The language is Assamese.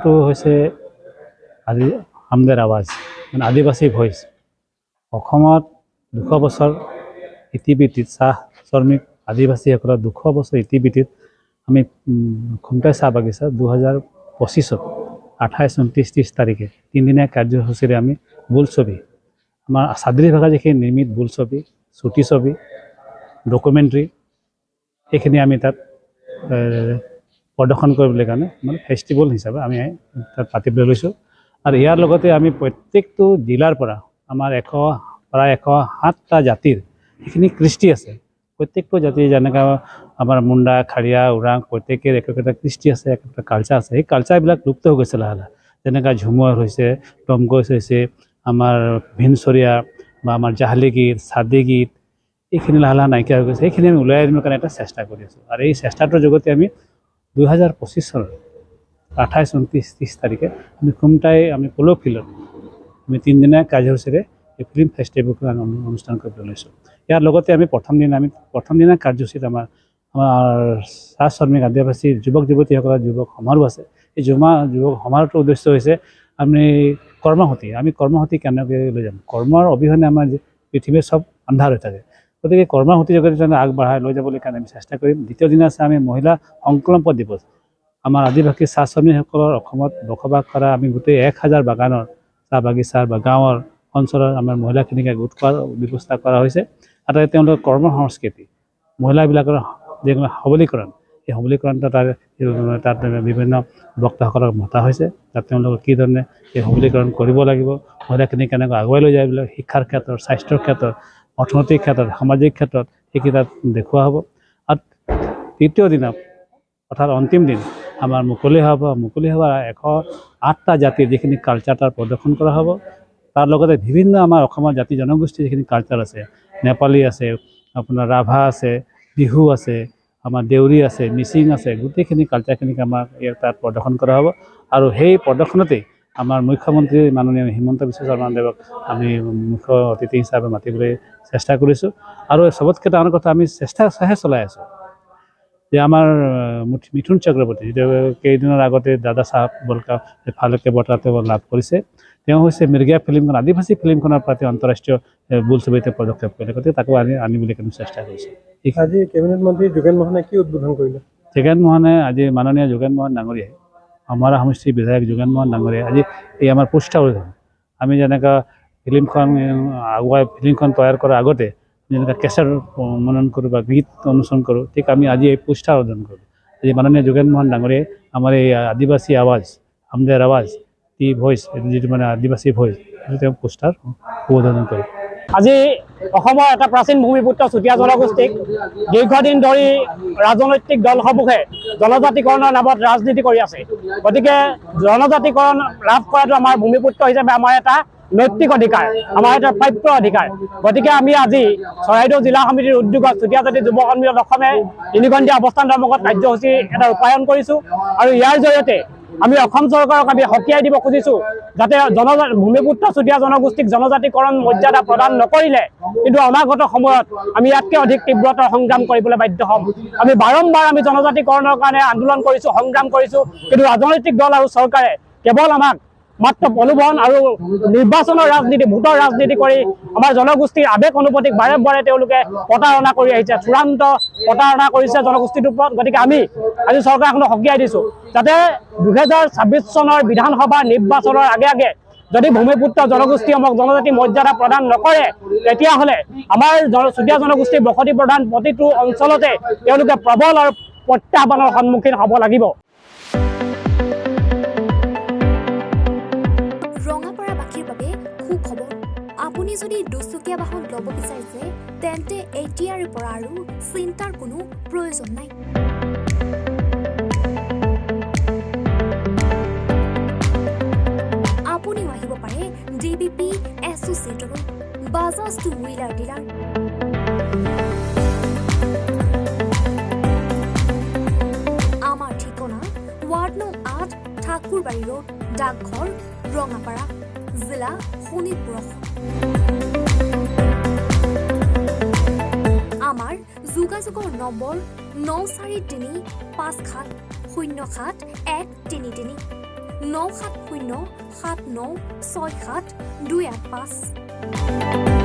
নামটো হৈছে হামদেৰ আৱাজ মানে আদিবাসী ভইচ। অসমত 200 বছৰ ইতিবৃত্তিত চাহ শ্ৰমিক আদিবাসীসকলৰ 200 বছৰ ইতিবৃত্তিত আমি খুমটাই চাহ বাগিচা 2025 28, 29, 30 তাৰিখে 3 দিনীয়া কাৰ্যসূচীৰে আমি বোলছবি আমাৰ চাদ্ৰী ভাষা যিখিনি নিৰ্মিত বোলছবি, চুটি ছবি, ডকুমেণ্টাৰী এইখিনি আমি তাত প্ৰদৰ্শন কৰিবলৈ কাৰণে মানে ফেষ্টিভেল হিচাপে আমি তাত পাতিবলৈ লৈছোঁ। আৰু ইয়াৰ লগতে আমি প্ৰত্যেকটো জিলাৰ পৰা আমাৰ প্ৰায় 107টা জাতিৰ সেইখিনি কৃষ্টি আছে। প্ৰত্যেকটো জাতি যেনেকৈ আমাৰ মুণ্ডা, খাৰিয়া, ওৰাং প্ৰত্যেকেৰ একটা কৃষ্টি আছে, একটা কালচাৰ আছে। সেই কালচাৰবিলাক লুপ্ত হৈ গৈছে লাহে লাহে। যেনেকৈ ঝুমুৰ হৈছে, টমকচ হৈছে, আমাৰ ভিনচৰীয়া বা আমাৰ জাহালী গীত, চাদী গীত এইখিনি লাহে লাহে নাইকিয়া হৈ গৈছে। সেইখিনি আমি ওলাই আনিবৰ কাৰণে এটা চেষ্টা কৰি আছোঁ। আৰু এই চেষ্টাটোৰ জৰিয়তে আমি 2025 চনৰ 28, 29, 30 তাৰিখে আমি খুমটাই প'ল' ফিল্ডত আমি 3 দিনীয়া কাৰ্যসূচীৰে এই ফিল্ম ফেষ্টিভেলখন অনুষ্ঠান কৰিবলৈ লৈছোঁ। ইয়াৰ লগতে আমি প্ৰথম দিনা কাৰ্যসূচীত আমাৰ চাহ শ্ৰমিক আদিবাসী যুৱক যুৱতীসকলৰ যুৱক সমাৰোহ আছে। এই যুৱক সমাৰোহটোৰ উদ্দেশ্য হৈছে আমি কৰ্মসূচী কেনেকৈ লৈ যাম। কৰ্মৰ অবিহনে আমাৰ পৃথিৱীৰ চব আন্ধাৰ হৈ থাকে। গতিকে কৰ্মসূচী যোগেদি আগবঢ়াই লৈ যাবলৈ কাৰণে আমি চেষ্টা কৰিম। দ্বিতীয় দিনা আছে আমি মহিলা সংকল্প দিৱস। আমাৰ আদিবাসী চাহ শ্ৰমিকসকলৰ অসমত বসবাস কৰা আমি গোটেই 1000 বাগানৰ চাহ বাগিচাৰ বা গাঁৱৰ অঞ্চলৰ আমাৰ মহিলাখিনিকে গোট খোৱাৰ ব্যৱস্থা কৰা হৈছে। আৰু তেওঁলোকৰ কৰ্ম সংস্কৃতি, মহিলাবিলাকৰ যিকোনো সবলীকৰণ, এই সবলীকৰণটো তাত বিভিন্ন বক্তাসকলক মতা হৈছে। তাত তেওঁলোকক কি ধৰণে এই সবলীকৰণ কৰিব লাগিব, মহিলাখিনি কেনেকৈ আগুৱাই লৈ যায় এইবিলাক শিক্ষাৰ ক্ষেত্ৰত, স্বাস্থ্যৰ ক্ষেত্ৰত, অৰ্থনৈতিক ক্ষেত্ৰত, সামাজিক ক্ষেত্ৰত সেইখিনি তাত দেখুওৱা হ'ব। আৰু তৃতীয় দিনা অৰ্থাৎ অন্তিম দিন আমাৰ মুকলি হ'ব 108টা জাতিৰ যিখিনি কালচাৰ তাৰ প্ৰদৰ্শন কৰা হ'ব। তাৰ লগতে বিভিন্ন আমাৰ অসমৰ জাতি জনগোষ্ঠীৰ যিখিনি কালচাৰ আছে, নেপালী আছে, আপোনাৰ ৰাভা আছে, বিহু আছে, আমাৰ দেউৰী আছে, মিচিং আছে, গোটেইখিনি কালচাৰখিনিক আমাৰ তাত প্ৰদৰ্শন কৰা হ'ব। আৰু সেই প্ৰদৰ্শনতেই আমাৰ মুখ্যমন্ত্ৰী মাননীয় হিমন্ত বিশ্ব শৰ্মা দেৱক আমি মুখ্য অতিথি হিচাপে মাতিবলৈ চেষ্টা কৰিছোঁ। আৰু চবতকৈ ডাঙৰ কথা আমি চেষ্টাহে চলাই আছোঁ যে আমাৰ মিথুন চক্ৰৱৰ্তী যিটো কেইদিনৰ আগতে দাদা চাহাব বলকা ফালকে বঁটা লাভ কৰিছে। তেওঁ হৈছে মিৰ্গা ফিল্মখন আদিবাসী ফিল্মখনৰ প্ৰতি আন্তঃৰাষ্ট্ৰীয় বোলছবিতে পদক্ষেপ কৰিলে। গতিকে তাকো আনিবলৈ কাৰণে চেষ্টা কৰিছোঁ। আজি কেবিনেট মন্ত্ৰী যোগেন মোহনে কি উদ্বোধন কৰিলে? যোগেন মোহনে আজি মাননীয় যোগেন মোহন ডাঙৰীয়াই আমাৰ সমষ্টিৰ বিধায়ক যোগেন মোহন ডাঙৰীয়াই আজি এই আমাৰ পোষ্টাৰ আমি যেনেকৈ ফিল্মখন তৈয়াৰ কৰাৰ আগতে যেনেকৈ কেছেট মনন কৰোঁ বা গীত অনুসৰণ কৰোঁ, ঠিক আমি আজি এই পোষ্টাৰ অৰ্জন কৰোঁ। আজি মাননীয় যোগেন মোহন ডাঙৰীয়াই আমাৰ এই আদিবাসী আৱাজ, হামদেৰ আৱাজ, টি ভইচ, যিটো মানে আদিবাসী ভইচ, সেইটো তেওঁ পোষ্টাৰ উদ্বোধন কৰে। আজি অসমৰ এটা প্ৰাচীন ভূমিপুত্ৰ চুতীয়া জনগোষ্ঠীক দীৰ্ঘদিন ধৰি ৰাজনৈতিক দলসমূহে জনজাতিকৰণৰ নামত ৰাজনীতি কৰি আছে। গতিকে জনজাতিকৰণ লাভ কৰাটো আমাৰ ভূমিপুত্ৰ হিচাপে আমাৰ এটা নৈতিক অধিকাৰ, আমাৰ এটা প্ৰাপ্য অধিকাৰ। গতিকে আমি আজি চৰাইদেউ জিলা সমিতিৰ উদ্যোগত চুতীয়া জাতি যুৱ সন্মিলন অসমে 3 ঘণ্টীয়া অৱস্থান ধৰ্মঘট কাৰ্যসূচী এটা ৰূপায়ণ কৰিছোঁ। আৰু ইয়াৰ জৰিয়তে আমি অসম চৰকাৰক আমি সকীয়াই দিব খুজিছোঁ যাতে ভূমিপুত্ৰ চুতীয়া জনগোষ্ঠীক জনজাতিকৰণ মৰ্যাদা প্ৰদান নকৰিলে কিন্তু অনাগত সময়ত আমি ইয়াতকৈ অধিক তীব্ৰতৰ সংগ্ৰাম কৰিবলৈ বাধ্য হ'ম। আমি বাৰম্বাৰ আমি জনজাতিকৰণৰ কাৰণে আন্দোলন কৰিছোঁ, সংগ্ৰাম কৰিছোঁ, কিন্তু ৰাজনৈতিক দল আৰু চৰকাৰে কেৱল আমাক মাত্ৰ প্ৰলোভন আৰু নিৰ্বাচনৰ ৰাজনীতি, ভোটৰ ৰাজনীতি কৰি আমাৰ জনগোষ্ঠীৰ আৱেগ অনুভূতিক বাৰে বাৰে তেওঁলোকে প্ৰতাৰণা কৰি আহিছে, চূড়ান্ত প্ৰতাৰণা কৰিছে জনগোষ্ঠীটোৰ ওপৰত। গতিকে আমি আজি চৰকাৰখনক সকীয়াই দিছোঁ যাতে 2026 চনৰ বিধানসভাৰ নিৰ্বাচনৰ আগে আগে যদি ভূমিপুত্ৰ জনগোষ্ঠীসমূহক জনজাতি মৰ্যাদা প্ৰদান নকৰে তেতিয়াহ'লে আমাৰ চুতীয়া জনগোষ্ঠীৰ বসতি প্ৰধান প্ৰতিটো অঞ্চলতে তেওঁলোকে প্ৰবল আৰু প্ৰত্যাহ্বানৰ সন্মুখীন হ'ব লাগিব। ৰঙাপাৰাবাসীৰ বাবে সুখবৰ। আপুনি যদি দুচকীয়া বাহন ল'ব বিচাৰিছে তেন্তে এতিয়াৰে পৰা আৰু চিন্তাৰ কোনো প্ৰয়োজন নাই। আপুনিও আহিব পাৰে DBP এছ'চিয়েটলৈ, বাজাজ টু হুইলাৰ ডিলাৰ। আমাৰ ঠিকনা ৱাৰ্ড নং 8 ঠাকুৰবাৰী ৰোড, ডাকঘৰ, ৰঙাপাৰা, জিলা শোণিতপুৰ। আমাৰ যোগাযোগৰ নম্বৰ 9435707133। 9707967 285